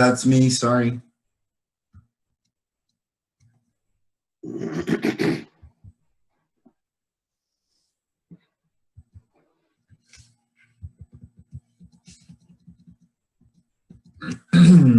That's me, sorry.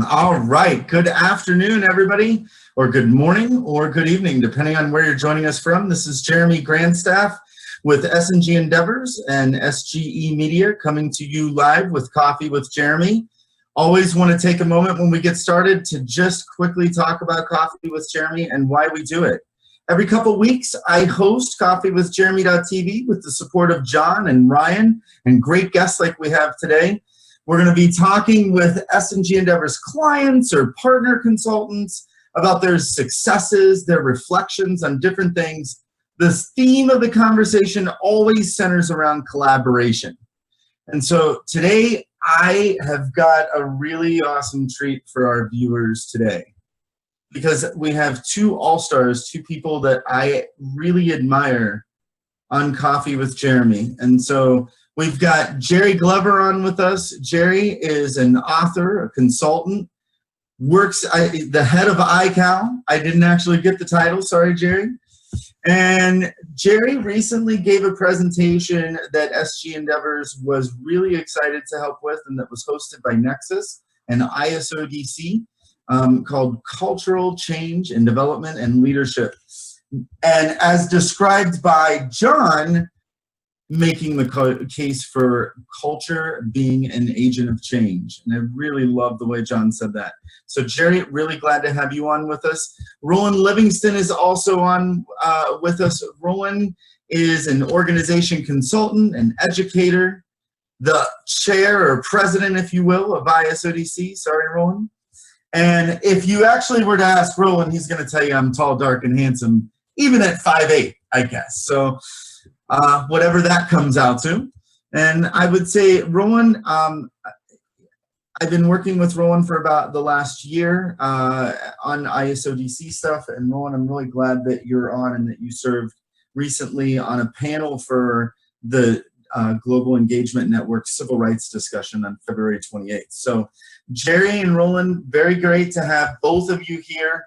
All right, good afternoon, everybody, or good morning, or good evening, depending on where you're joining us from. This is Jeremy Grandstaff with S&G Endeavors and SGE Media coming to you live with Coffee with Jeremy. Always want to take a moment when we get started to just quickly talk about Coffee with Jeremy and why we do it. Every couple weeks, I host Coffee with Jeremy.tv with the support of John and Ryan and great guests like we have today. We're going to be talking with S&G Endeavors clients or partner consultants about their successes, their reflections on different things. The theme of the conversation always centers around collaboration. And so today, I have got a really awesome treat for our viewers today because we have two all-stars, two people that I really admire on Coffee with Jeremy. And so we've got Jerry Glover on with us. Jerry is an author, a consultant, works the head of iCal. I didn't actually get the title, sorry, Jerry. And Jerry recently gave a presentation that SG Endeavors was really excited to help with, and that was hosted by Nexus and ISODC, called Cultural Change and Development and Leadership. And as described by John, making the case for culture being an agent of change. And I really love the way John said that. So Jerry, really glad to have you on with us. Roland Livingston is also on with us. Roland is an organization consultant and educator, the chair or president, if you will, of ISODC. Sorry, Roland. And if you actually were to ask Roland, he's going to tell you I'm tall, dark, and handsome, even at 5'8", I guess. So whatever that comes out to. And I would say, Roland, I've been working with Roland for about the last year on ISODC stuff. And Roland, I'm really glad that you're on and that you served recently on a panel for the Global Engagement Network Civil Rights discussion on February 28th. So Jerry and Roland, very great to have both of you here.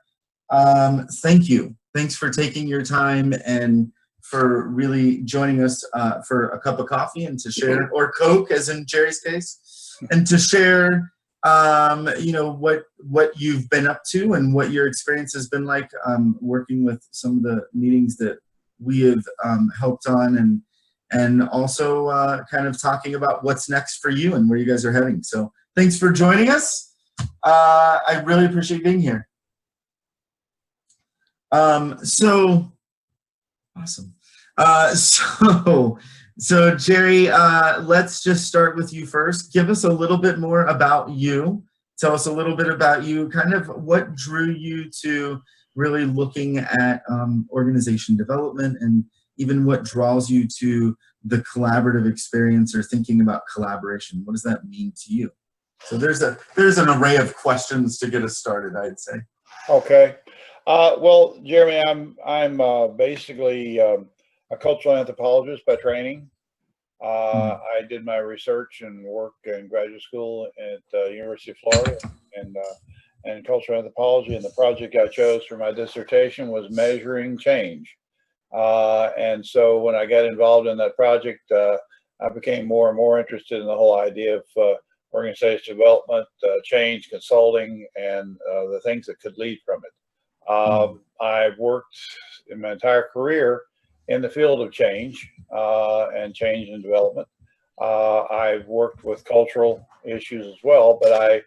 Thank you. Thanks for taking your time and for really joining us for a cup of coffee and to share, or Coke as in Jerry's case, and to share you know, what you've been up to and what your experience has been like working with some of the meetings that we have helped on, and also kind of talking about what's next for you and where you guys are heading. So thanks for joining us. I really appreciate being here. So awesome. So Jerry, let's just start with you first. Give us a little bit more about you. Tell us a little bit about you, kind of what drew you to really looking at organization development, and even what draws you to the collaborative experience or thinking about collaboration. What does that mean to you? So there's an array of questions to get us started, I'd say. Okay. Well, Jeremy, I'm basically a cultural anthropologist by training. I did my research and work in graduate school at the University of Florida and cultural anthropology, and the project I chose for my dissertation was measuring change. And so when I got involved in that project, I became more and more interested in the whole idea of organizational development, change, consulting, and the things that could lead from it. I've worked in my entire career in the field of change and change and development. I've worked with cultural issues as well, but I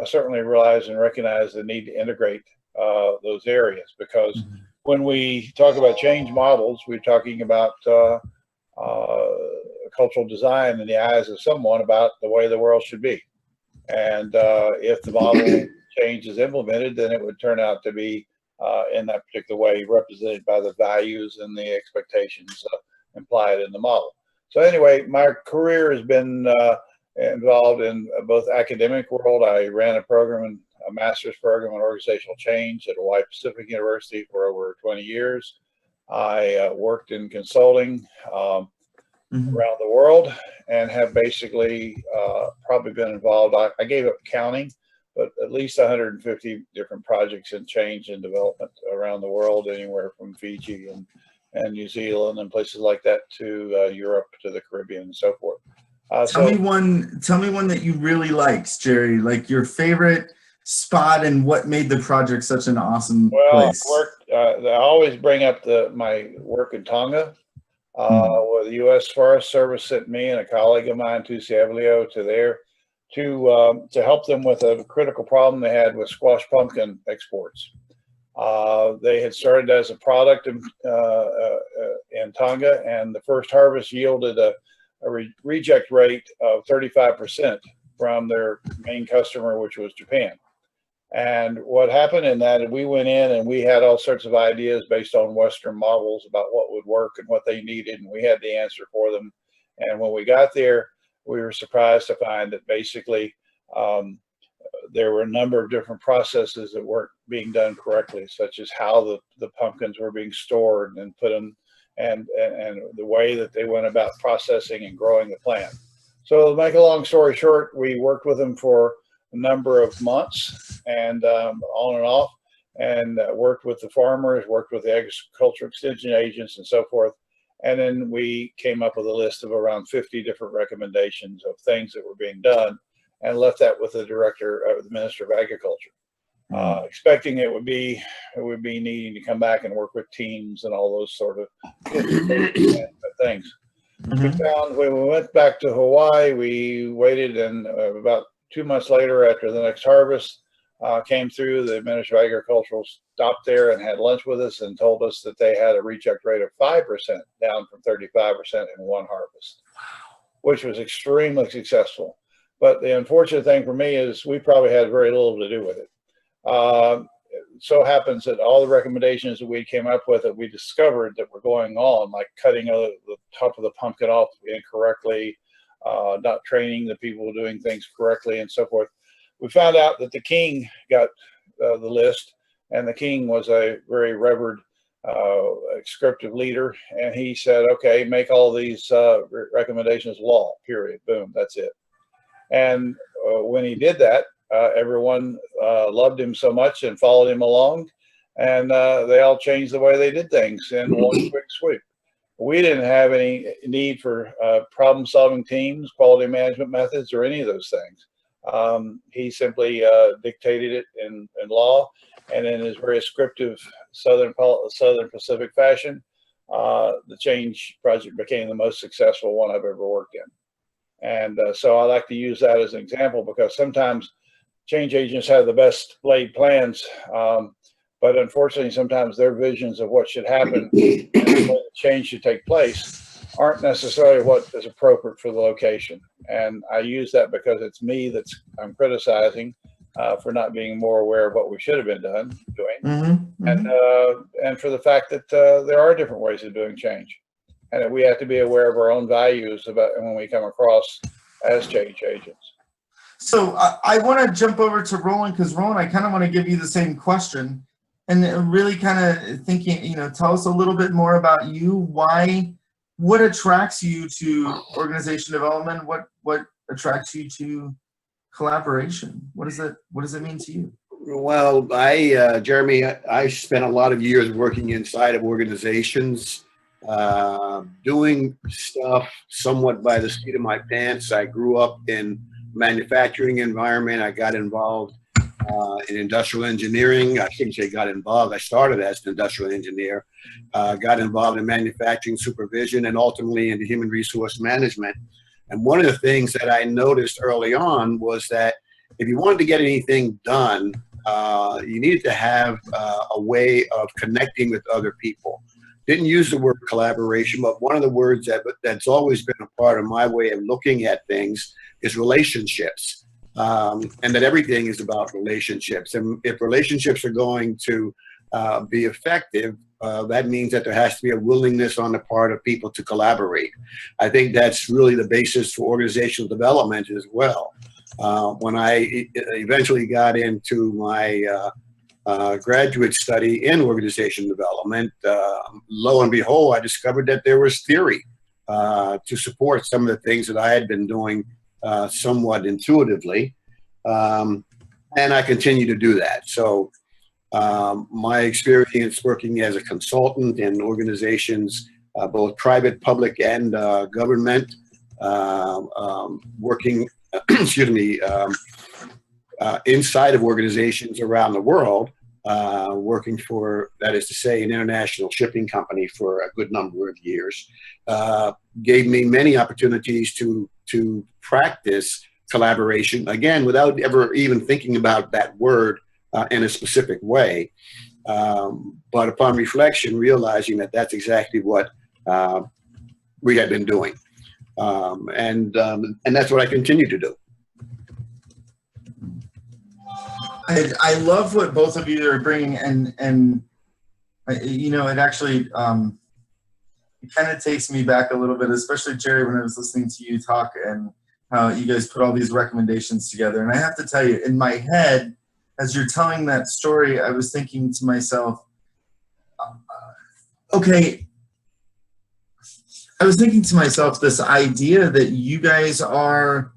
certainly realize and recognize the need to integrate those areas, because when we talk about change models, we're talking about cultural design in the eyes of someone about the way the world should be. And if the model change is implemented, then it would turn out to be in that particular way, represented by the values and the expectations implied in the model. So anyway, my career has been involved in both academic world. I ran a master's program in organizational change at Hawaii Pacific University for over 20 years. I worked in consulting around the world and have basically probably been involved. I gave up counting but at least 150 different projects in change and development around the world, anywhere from Fiji and New Zealand and places like that to Europe, to the Caribbean, and so forth. Tell me one that you really liked, Jerry, like your favorite spot and what made the project such an awesome place. I always bring up my work in Tonga, where the U.S. Forest Service sent me and a colleague of mine, Tusi Avalio, to there to help them with a critical problem they had with squash pumpkin exports. They had started as a product in Tonga, and the first harvest yielded a reject rate of 35% from their main customer, which was Japan. And what happened in that, we went in and we had all sorts of ideas based on Western models about what would work and what they needed, and we had the answer for them. And when we got there, we were surprised to find that basically there were a number of different processes that weren't being done correctly, such as how the pumpkins were being stored and put in, and the way that they went about processing and growing the plant. So to make a long story short, we worked with them for a number of months and on and off, and worked with the farmers, worked with the agriculture extension agents and so forth. And then we came up with a list of around 50 different recommendations of things that were being done, and left that with the the Minister of Agriculture, expecting it would be needing to come back and work with teams and all those sort of things. We found when we went back to Hawaii, we waited, and about 2 months later, after the next harvest came through, the Minister of Agriculture stopped there and had lunch with us and told us that they had a reject rate of 5%, down from 35% in one harvest, which was extremely successful. But the unfortunate thing for me is we probably had very little to do with it. So happens that all the recommendations that we came up with that we discovered that were going on, like cutting the top of the pumpkin off incorrectly, not training the people doing things correctly, and so forth. We found out that the king got the list, and the king was a very revered, scriptive leader, and he said, okay, make all these recommendations law, period, boom, that's it. And when he did that, everyone loved him so much and followed him along, and they all changed the way they did things in one quick sweep. We didn't have any need for problem-solving teams, quality management methods, or any of those things. He simply dictated it in law, and in his very scriptive Southern Pacific fashion, the change project became the most successful one I've ever worked in. And so I like to use that as an example, because sometimes change agents have the best laid plans, but unfortunately sometimes their visions of what should happen and what change should take place aren't necessarily what is appropriate for the location. And I use that because it's me I'm criticizing for not being more aware of what we should have been doing, and for the fact that there are different ways of doing change, and that we have to be aware of our own values when we come across as change agents. So I want to jump over to Roland, because Roland, I kind of want to give you the same question, and really kind of thinking, tell us a little bit more about you. What attracts you to organization development? What attracts you to collaboration? What does it mean to you? Well, Jeremy, I spent a lot of years working inside of organizations, doing stuff somewhat by the seat of my pants. I grew up in manufacturing environment. I got involved in industrial engineering. I shouldn't say got involved. I started as an industrial engineer, got involved in manufacturing supervision, and ultimately into human resource management. And one of the things that I noticed early on was that if you wanted to get anything done, you needed to have a way of connecting with other people. Didn't use the word collaboration, but one of the words that's always been a part of my way of looking at things is relationships, and that everything is about relationships. And if relationships are going to be effective, that means that there has to be a willingness on the part of people to collaborate. I think that's really the basis for organizational development as well. When I eventually got into my graduate study in organization development, lo and behold, I discovered that there was theory to support some of the things that I had been doing somewhat intuitively. And I continue to do that. So my experience working as a consultant in organizations, both private, public, and government, working, excuse me, inside of organizations around the world, working for, that is to say, an international shipping company for a good number of years, gave me many opportunities to practice collaboration, again, without ever even thinking about that word in a specific way. But upon reflection, realizing that that's exactly what we had been doing. And that's what I continue to do. I love what both of you are bringing, and you know, it actually it kind of takes me back a little bit, especially Jerry, when I was listening to you talk and how you guys put all these recommendations together. And I have to tell you, in my head, as you're telling that story, I was thinking to myself, okay, I was thinking to myself, this idea that you guys are,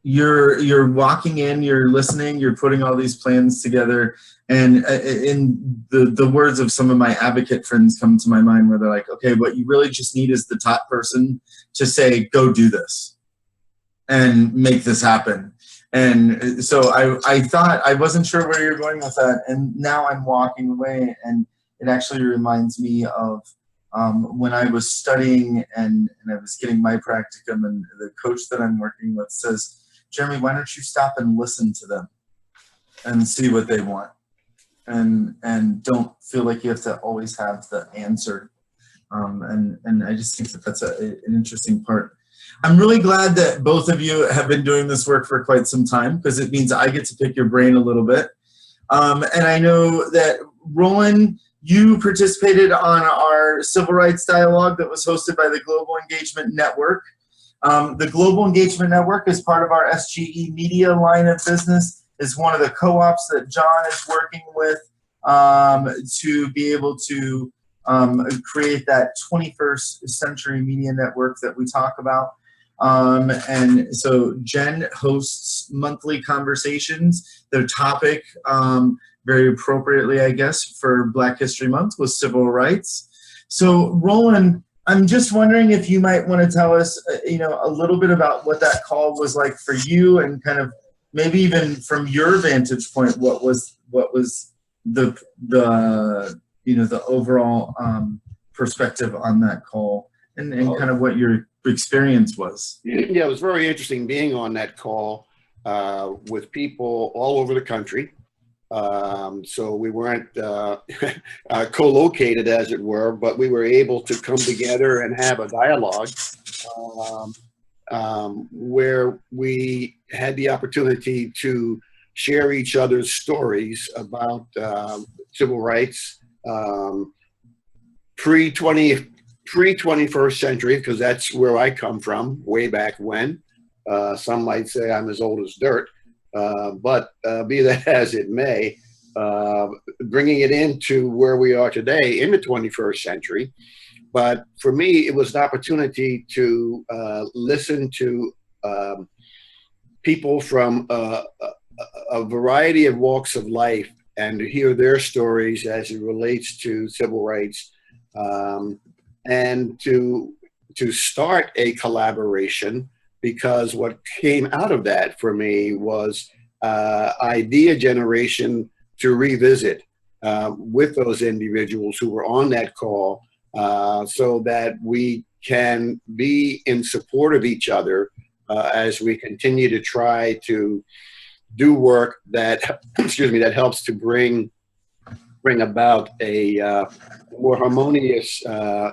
you're walking in, you're listening, you're putting all these plans together, and in the words of some of my advocate friends come to my mind, where they're like, okay, what you really just need is the top person to say, go do this and make this happen. And so I thought, I wasn't sure where you're going with that, and now I'm walking away, and it actually reminds me of when I was studying and I was getting my practicum, and the coach that I'm working with says, Jeremy, why don't you stop and listen to them and see what they want, and don't feel like you have to always have the answer. And I just think that that's an interesting part. I'm really glad that both of you have been doing this work for quite some time, because it means I get to pick your brain a little bit. And I know that, Roland, you participated on our civil rights dialogue that was hosted by the Global Engagement Network. The Global Engagement Network is part of our SGE media line of business, is one of the co-ops that John is working with to be able to create that 21st century media network that we talk about. And so Jen hosts monthly conversations. Their topic, very appropriately, I guess, for Black History Month was civil rights. So Roland, I'm just wondering if you might want to tell us, you know, a little bit about what that call was like for you, and kind of maybe even from your vantage point, what was the you know, the overall perspective on that call, and kind of what your experience was. Yeah, it was very interesting being on that call with people all over the country. So we weren't co-located, as it were, but we were able to come together and have a dialogue where we had the opportunity to share each other's stories about civil rights, pre-21st century, because that's where I come from, way back when. Some might say I'm as old as dirt. But be that as it may, bringing it into where we are today in the 21st century. But for me, it was an opportunity to listen to people from a variety of walks of life, and to hear their stories as it relates to civil rights, and to start a collaboration. Because what came out of that for me was idea generation to revisit with those individuals who were on that call, so that we can be in support of each other as we continue to try to do work that, excuse me, that helps to bring about a more harmonious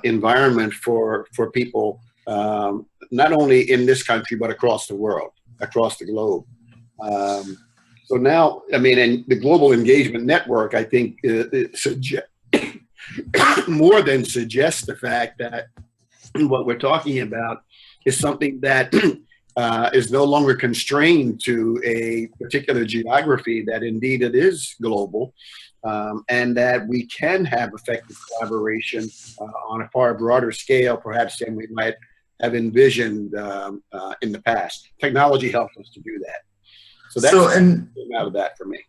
environment for people, not only in this country, but across the world, across the globe. So now, I mean, and the Global Engagement Network, I think, more than suggests the fact that what we're talking about is something that is no longer constrained to a particular geography, that indeed it is global, and that we can have effective collaboration on a far broader scale, perhaps, than we might have envisioned in the past. Technology helps us to do that. So that's what came out of that for me.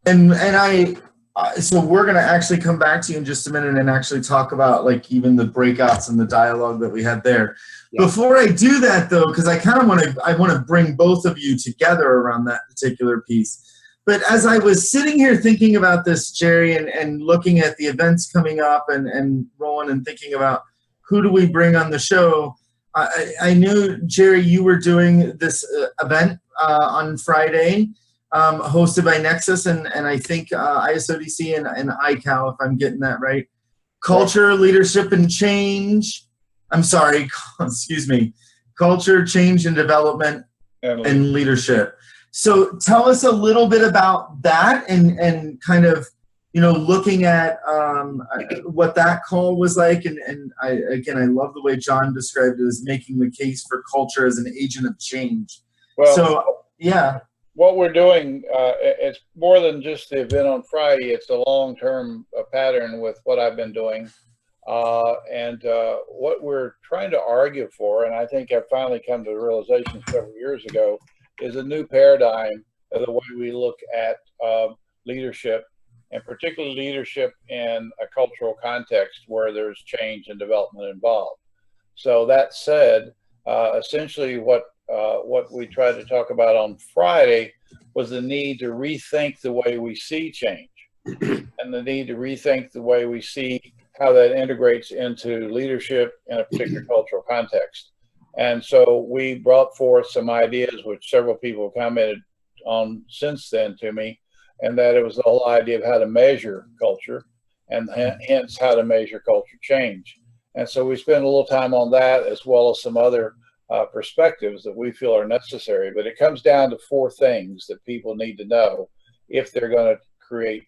So we're going to actually come back to you in just a minute and actually talk about like even the breakouts and the dialogue that we had there. Yeah. Before I do that though, because I kind of want to bring both of you together around that particular piece. But as I was sitting here thinking about this, Jerry, and looking at the events coming up and Roland and thinking about who do we bring on the show, I knew, Jerry, you were doing this event on Friday, hosted by Nexus and I think ISODC and ICAL, if I'm getting that right. Culture, leadership, and change. I'm sorry, excuse me. Culture, change, and development, and leadership. So tell us a little bit about that and kind of, you know, looking at what that call was like. And I love the way John described it as making the case for culture as an agent of change. Well, so, yeah. What we're doing, it's more than just the event on Friday. It's a long-term pattern with what I've been doing. What we're trying to argue for, and I think I've finally come to the realization several years ago, is a new paradigm of the way we look at leadership, and particularly leadership in a cultural context where there's change and development involved. So that said, essentially what we tried to talk about on Friday was the need to rethink the way we see change and the need to rethink the way we see how that integrates into leadership in a particular cultural context. And so we brought forth some ideas which several people commented on since then to me, and that it was the whole idea of how to measure culture and hence how to measure culture change. And so we spent a little time on that as well as some other perspectives that we feel are necessary, but it comes down to four things that people need to know if they're going to create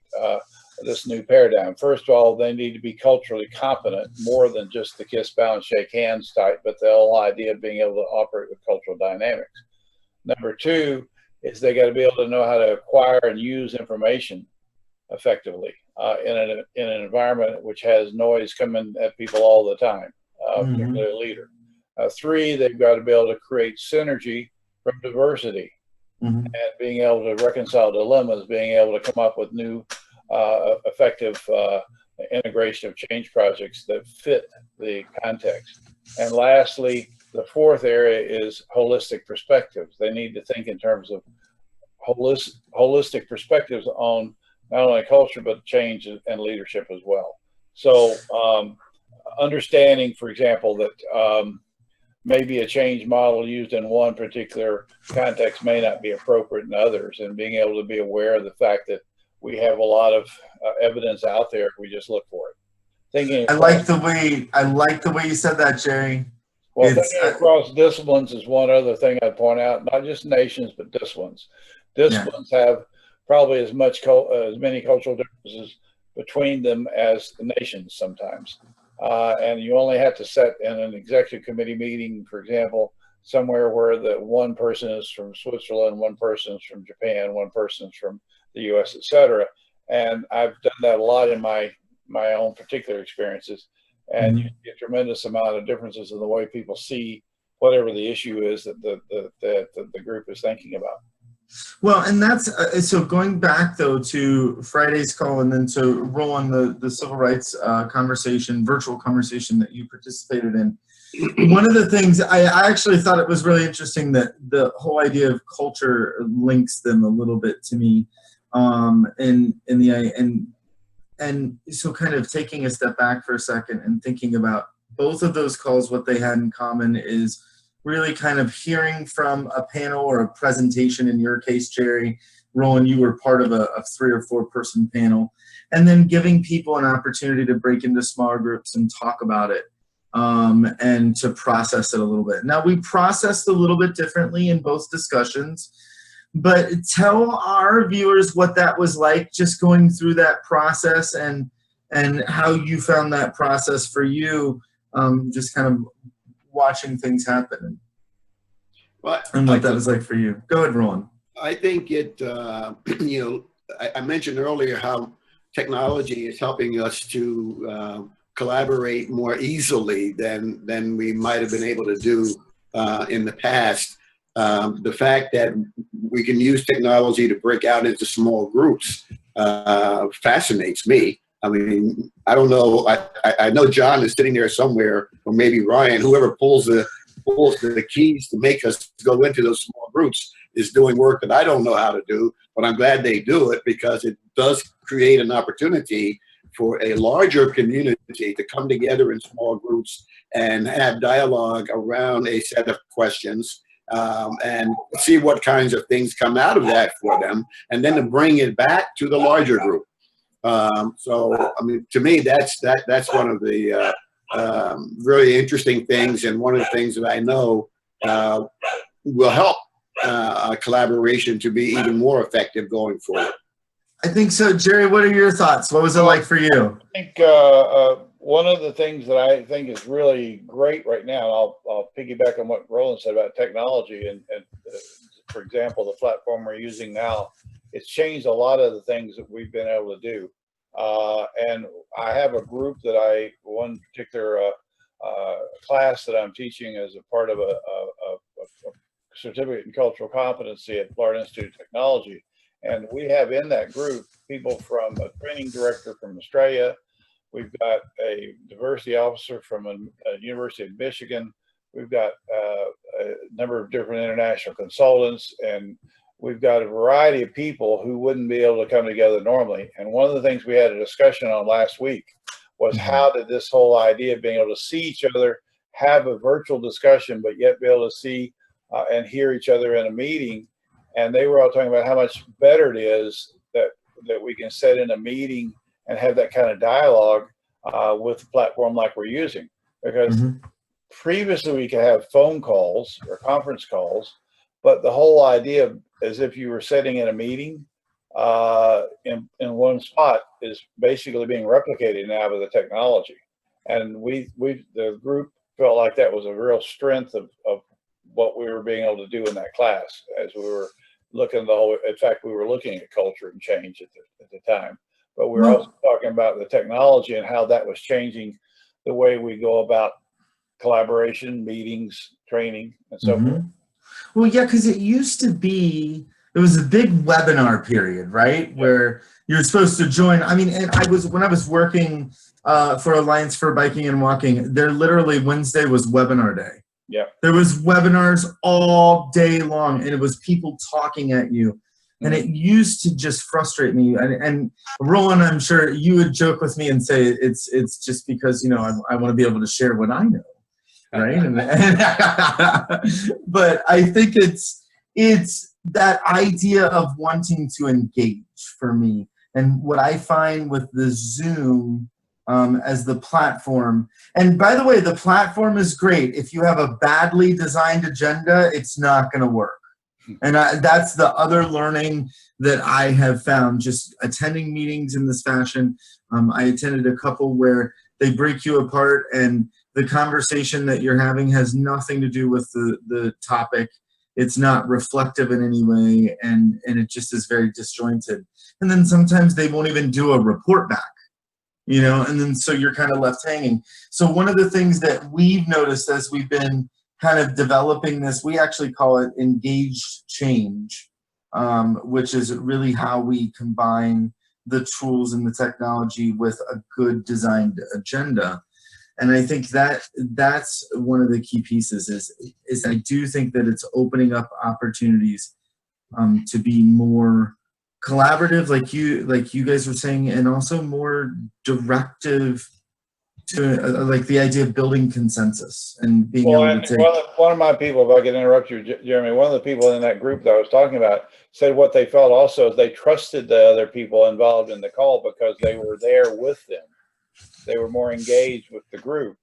this new paradigm. First of all, they need to be culturally competent, more than just the kiss, bow, and shake hands type, but the whole idea of being able to operate with cultural dynamics. Number two is they got to be able to know how to acquire and use information effectively in an environment which has noise coming at people all the time, particularly a leader. Three, they've got to be able to create synergy from diversity and being able to reconcile dilemmas, being able to come up with new effective integration of change projects that fit the context. And lastly, the fourth area is holistic perspectives. They need to think in terms of holistic perspectives on not only culture, but change and leadership as well. So understanding, for example, that maybe a change model used in one particular context may not be appropriate in others, and being able to be aware of the fact that we have a lot of evidence out there if we just look for it. Thinking I like the way you said that, Jerry. Well, thinking across disciplines is one other thing I'd point out, not just nations, but disciplines. Disciplines have probably as many cultural differences between them as the nations sometimes. And you only have to set in an executive committee meeting, for example, somewhere where the one person is from Switzerland, one person is from Japan, one person is from the US, etc. And I've done that a lot in my own particular experiences. And you get a tremendous amount of differences in the way people see whatever the issue is that the group is thinking about. Well, and that's so going back though to Friday's call and then to Roland, the civil rights conversation, virtual conversation that you participated in. One of the things I actually thought it was really interesting that the whole idea of culture links them a little bit to me, and so kind of taking a step back for a second and thinking about both of those calls, what they had in common is really kind of hearing from a panel or a presentation. In your case, Jerry, Roland, you were part of a 3 or 4 person panel, and then giving people an opportunity to break into smaller groups and talk about it and to process it a little bit. Now, we processed a little bit differently in both discussions, but tell our viewers what that was like, just going through that process and how you found that process for you, just kind of watching things happen and what that was like for you. Go ahead, Roland. I think it, I mentioned earlier how technology is helping us to collaborate more easily than we might have been able to do in the past. The fact that we can use technology to break out into small groups fascinates me. I mean, I don't know. I know John is sitting there somewhere, or maybe Ryan, whoever pulls the keys to make us go into those small groups is doing work that I don't know how to do, but I'm glad they do it because it does create an opportunity for a larger community to come together in small groups and have dialogue around a set of questions, and see what kinds of things come out of that for them, and then to bring it back to the larger group. So, I mean, to me, that's one of the really interesting things, and one of the things that I know will help collaboration to be even more effective going forward. I think so. Jerry, what are your thoughts? What was it like for you? I think one of the things that I think is really great right now, and I'll piggyback on what Roland said about technology, and for example, the platform we're using now, it's changed a lot of the things that we've been able to do. And I have a group that one particular class that I'm teaching as a part of a certificate in cultural competency at Florida Institute of Technology. And we have in that group people from a training director from Australia. We've got a diversity officer from a University of Michigan. We've got a number of different international consultants, and we've got a variety of people who wouldn't be able to come together normally. And one of the things we had a discussion on last week was how did this whole idea of being able to see each other, have a virtual discussion, but yet be able to see and hear each other in a meeting. And they were all talking about how much better it is that we can set in a meeting and have that kind of dialogue with a platform like we're using. Because previously we could have phone calls or conference calls, but the whole idea as if you were sitting in a meeting in one spot is basically being replicated now with the technology. And the group felt like that was a real strength of what we were being able to do in that class as we were looking in fact, we were looking at culture and change at the time, but we were also talking about the technology and how that was changing the way we go about collaboration, meetings, training, and so forth. Well, yeah, because it was a big webinar period, right? Where you're supposed to join. I mean, and when I was working for Alliance for Biking and Walking, there literally Wednesday was webinar day. Yeah. There was webinars all day long, and it was people talking at you. And it used to just frustrate me. And Roland, I'm sure you would joke with me and say it's just because, I want to be able to share what I know. Right. But I think it's that idea of wanting to engage for me. And what I find with the Zoom as the platform, and by the way, the platform is great. If you have a badly designed agenda, it's not going to work. And that's the other learning that I have found just attending meetings in this fashion. I attended a couple where they break you apart and the conversation that you're having has nothing to do with the topic. It's not reflective in any way, and it just is very disjointed. And then sometimes they won't even do a report back, and then so you're kind of left hanging. So one of the things that we've noticed as we've been kind of developing this, we actually call it engaged change, which is really how we combine the tools and the technology with a good designed agenda. And I think that's one of the key pieces is I do think that it's opening up opportunities to be more collaborative, like you guys were saying, and also more directive to like the idea of building consensus and being able to take. One of my people, if I could interrupt you, Jeremy, one of the people in that group that I was talking about said what they felt also is they trusted the other people involved in the call because they were there with them. They were more engaged with the group.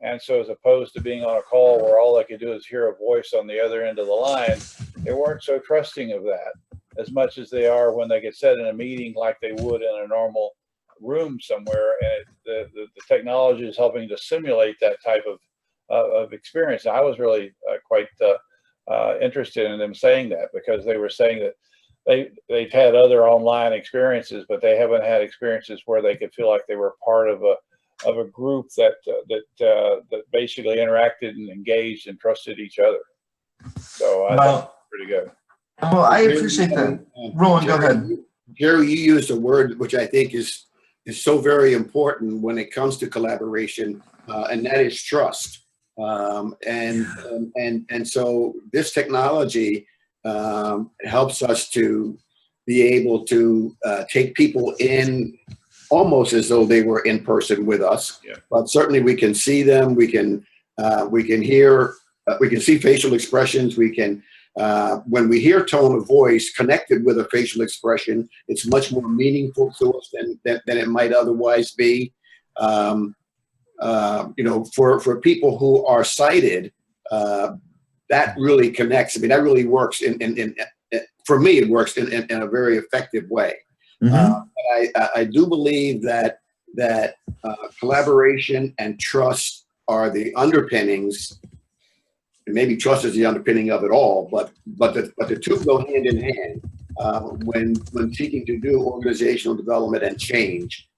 And so as opposed to being on a call where all they could do is hear a voice on the other end of the line, they weren't so trusting of that as much as they are when they get set in a meeting like they would in a normal room somewhere. And the technology is helping to simulate that type of experience. And I was really quite interested in them saying that, because they were saying that they've had other online experiences, but they haven't had experiences where they could feel like they were part of a group that basically interacted and engaged and trusted each other. So I think it's pretty good. Well, I appreciate that. Roland, go ahead. Jerry, you used a word which I think is so very important when it comes to collaboration, and that is trust. And so this technology helps us to be able to take people in almost as though they were in person with us. Yeah. But certainly we can see them, we can hear, we can see facial expressions, we can, when we hear tone of voice connected with a facial expression, it's much more meaningful to us than it might otherwise be. You know, for people who are sighted, that really connects. I mean, that really works for me, it works in a very effective way. Mm-hmm. I do believe that collaboration and trust are the underpinnings, and maybe trust is the underpinning of it all, but the two go hand in hand when seeking to do organizational development and change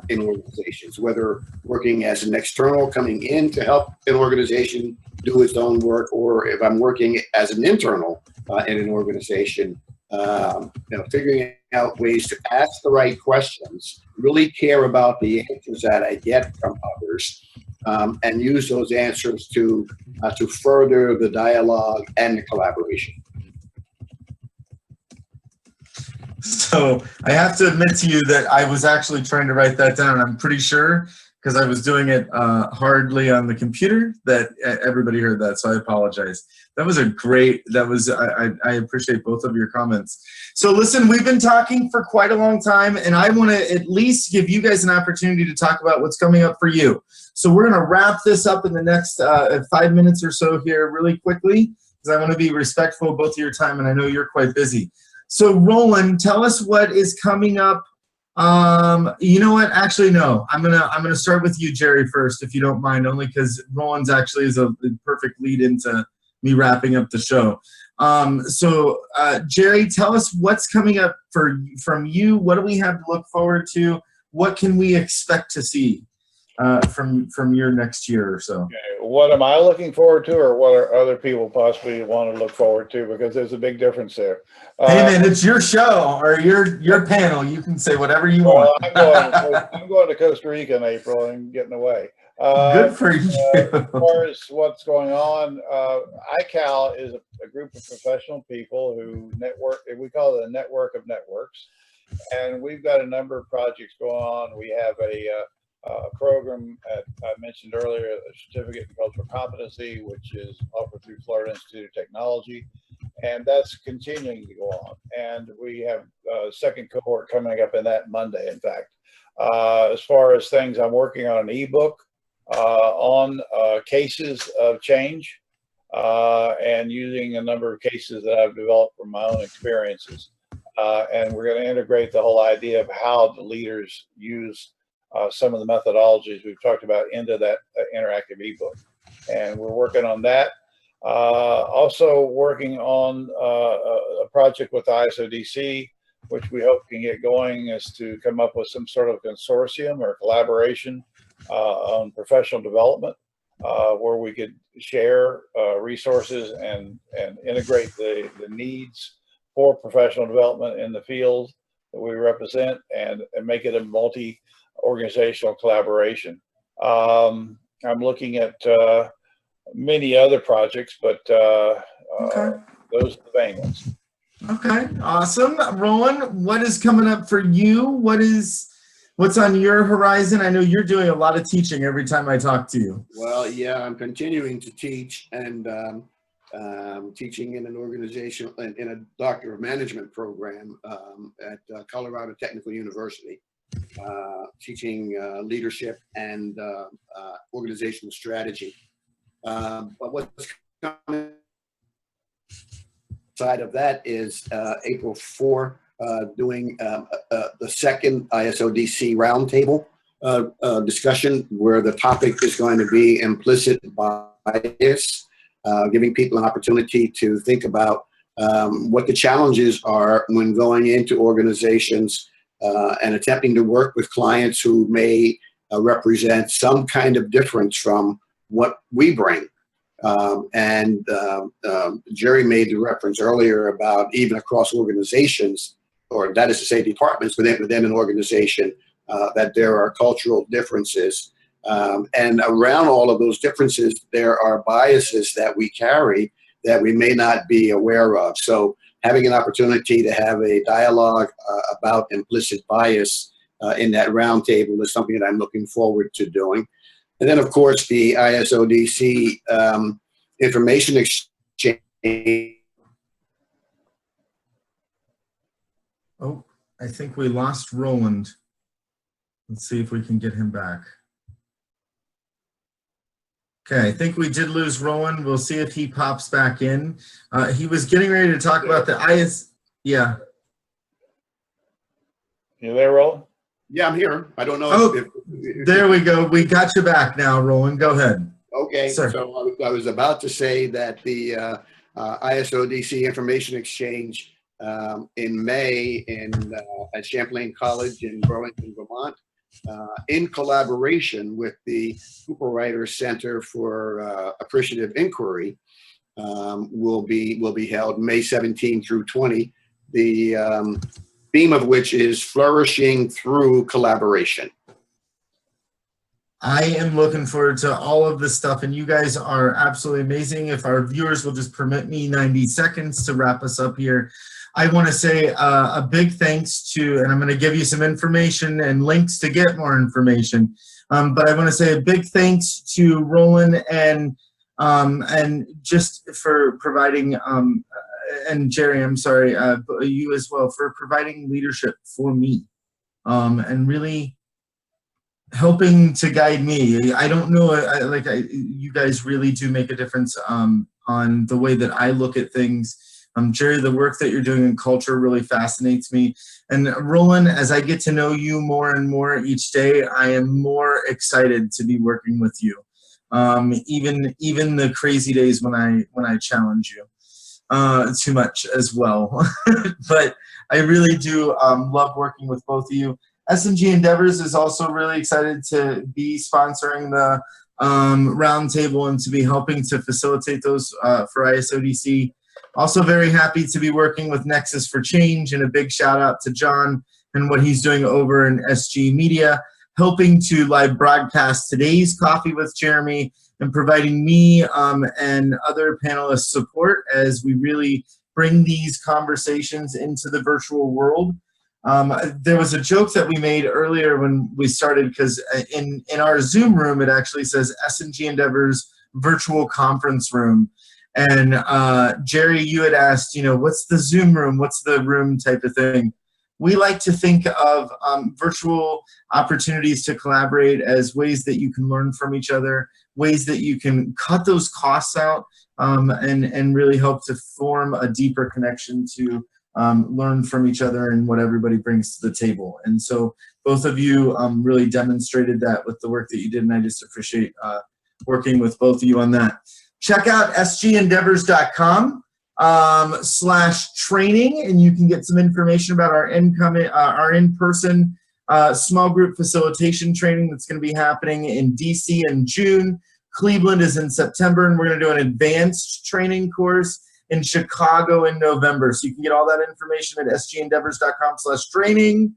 in organizations, whether working as an external coming in to help an organization do its own work, or if I'm working as an internal in an organization, you know, figuring out ways to ask the right questions, really care about the answers that I get from others, and use those answers to further the dialogue and the collaboration. So I have to admit to you that I was actually trying to write that down. I'm pretty sure, because I was doing it hardly on the computer, that everybody heard that. So I apologize. That was a great, I appreciate both of your comments. So listen, we've been talking for quite a long time, and I want to at least give you guys an opportunity to talk about what's coming up for you. So we're going to wrap this up in the next 5 minutes or so here really quickly, because I want to be respectful of both of your time, and I know you're quite busy. So Roland, tell us what is coming up. You know what? Actually, no. I'm gonna start with you, Jerry, first, if you don't mind, only because Roland's actually is a perfect lead into me wrapping up the show. So Jerry, tell us what's coming up from you. What do we have to look forward to? What can we expect to see from your next year or so? Okay. What am I looking forward to, or what are other people possibly want to look forward to? Because there's a big difference there. Hey man, it's your show or your panel. You can say whatever you want. I'm going to Costa Rica in April and getting away. Good for you. As far as what's going on, ICAL is a group of professional people who network. We call it a network of networks, and we've got a number of projects going on. We have a program I mentioned earlier, a certificate in cultural competency, which is offered through Florida Institute of Technology, and that's continuing to go on. And we have a second cohort coming up in that Monday, in fact. As far as things, I'm working on an ebook on cases of change, and using a number of cases that I've developed from my own experiences. And we're going to integrate the whole idea of how the leaders use some of the methodologies we've talked about into that interactive ebook. And we're working on that. Also working on a project with ISODC, which we hope can get going, is to come up with some sort of consortium or collaboration on professional development, where we could share resources and integrate the needs for professional development in the field that we represent, and make it a multi-organizational collaboration. I'm looking at many other projects, but Okay. those are the main ones. Okay, awesome. Roland, what is coming up for you? What's on your horizon? I know you're doing a lot of teaching every time I talk to you. Well, yeah, I'm continuing to teach, and teaching in an organization, in a Doctor of Management program at Colorado Technical University, teaching leadership and organizational strategy. But what's coming side of that is April 4, doing the second ISODC roundtable discussion, where the topic is going to be implicit bias, giving people an opportunity to think about what the challenges are when going into organizations and attempting to work with clients who may represent some kind of difference from what we bring. Jerry made the reference earlier about even across organizations, or that is to say departments within an organization, that there are cultural differences. And around all of those differences, there are biases that we carry that we may not be aware of. So having an opportunity to have a dialogue about implicit bias in that roundtable is something that I'm looking forward to doing. And then, of course, the ISODC information exchange. Oh, I think we lost Roland. Let's see if we can get him back. Okay, I think we did lose Roland. We'll see if he pops back in. He was getting ready to talk about the yeah. You there, Roland? Yeah, I'm here. I don't know. Oh, if there we go. We got you back now, Roland. Go ahead. Okay, Sir. So I was about to say that the ISODC information exchange in May at Champlain College in Burlington, Vermont, in collaboration with the Cooper Writer Center for Appreciative Inquiry, will be held May 17 through 20. The theme of which is flourishing through collaboration. I am looking forward to all of this stuff, and you guys are absolutely amazing. If our viewers will just permit me 90 seconds to wrap us up here, I want to say a big thanks to, and I'm going to give you some information and links to get more information, but I want to say a big thanks to Roland and just for providing, and Jerry, I'm sorry, you as well, for providing leadership for me, and really helping to guide me. I don't know, you guys really do make a difference on the way that I look at things. Jerry, the work that you're doing in culture really fascinates me. And Roland, as I get to know you more and more each day, I am more excited to be working with you. Even the crazy days when I challenge you too much as well. But I really do love working with both of you. SMG Endeavors is also really excited to be sponsoring the roundtable and to be helping to facilitate those for ISODC. Also very happy to be working with Nexus for Change, and a big shout out to John and what he's doing over in SGE Media, helping to live broadcast today's Coffee with Jeremy and providing me and other panelists support as we really bring these conversations into the virtual world. There was a joke that we made earlier when we started, because in our Zoom room, it actually says SMG Endeavors Virtual Conference Room. And Jerry, you had asked, what's the Zoom room? What's the room type of thing? We like to think of virtual opportunities to collaborate as ways that you can learn from each other, ways that you can cut those costs out, and really help to form a deeper connection to learn from each other and what everybody brings to the table. And so both of you really demonstrated that with the work that you did, and I just appreciate working with both of you on that. Check out sgendeavors.com /training, and you can get some information about our in-person small group facilitation training that's going to be happening in DC in June. Cleveland is in September, and we're going to do an advanced training course in Chicago in November. So you can get all that information at sgendeavors.com /training.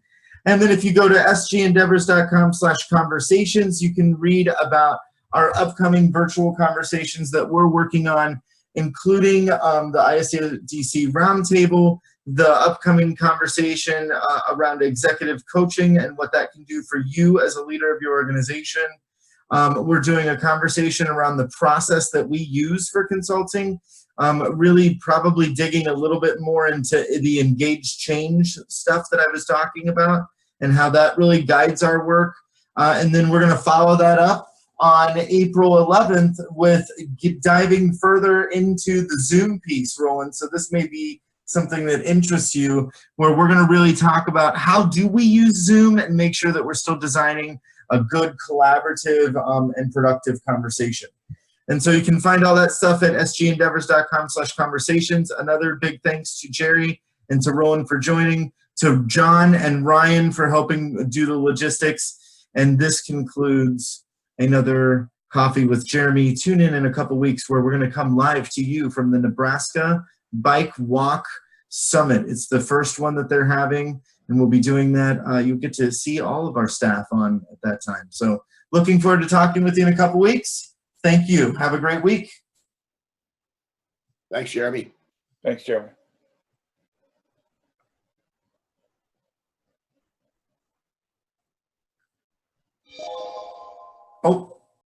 And then if you go to sgendeavors.com /conversations, you can read about our upcoming virtual conversations that we're working on, including the ISODC Roundtable, the upcoming conversation around executive coaching and what that can do for you as a leader of your organization. We're doing a conversation around the process that we use for consulting, really probably digging a little bit more into the engaged change stuff that I was talking about and how that really guides our work. And then we're going to follow that up on April 11th with diving further into the Zoom piece, Roland. So this may be something that interests you, where we're going to really talk about how do we use Zoom and make sure that we're still designing a good collaborative and productive conversation. And so you can find all that stuff at sgendeavors.com /conversations. Another big thanks to Jerry and to Roland for joining, to John and Ryan for helping do the logistics. And this concludes another Coffee with Jeremy. Tune in a couple weeks where we're going to come live to you from the Nebraska Bike Walk Summit. It's the first one that they're having, and we'll be doing that. You'll get to see all of our staff on at that time. So looking forward to talking with you in a couple weeks. Thank you. Have a great week. Thanks, Jeremy. Thanks, Jeremy. Oh,